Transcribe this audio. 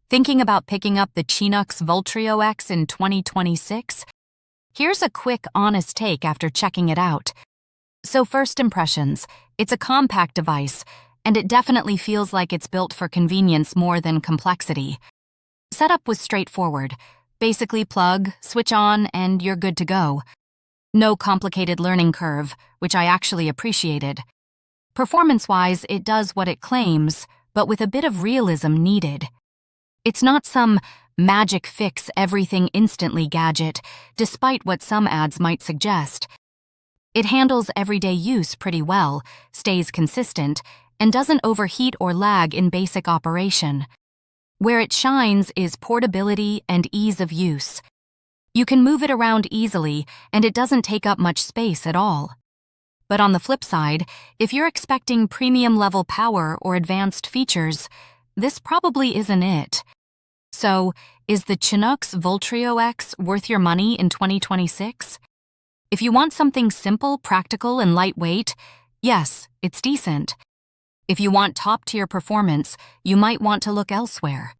Thinking about picking up the Qinux VultrioX in 2026? Here's a quick, honest take after checking it out. So first impressions, it's a compact device, and it definitely feels like it's built for convenience more than complexity. Setup was straightforward. Basically plug, switch on, and you're good to go. No complicated learning curve, which I actually appreciated. Performance-wise, it does what it claims, but with a bit of realism needed. It's not some magic fix everything instantly gadget, despite what some ads might suggest. It handles everyday use pretty well, stays consistent, and doesn't overheat or lag in basic operation. Where it shines is portability and ease of use. You can move it around easily, and it doesn't take up much space at all. But on the flip side, if you're expecting premium-level power or advanced features, this probably isn't it. So, is the Qinux VultrioX worth your money in 2026? If you want something simple, practical, and lightweight, yes, it's decent. If you want top-tier performance, you might want to look elsewhere.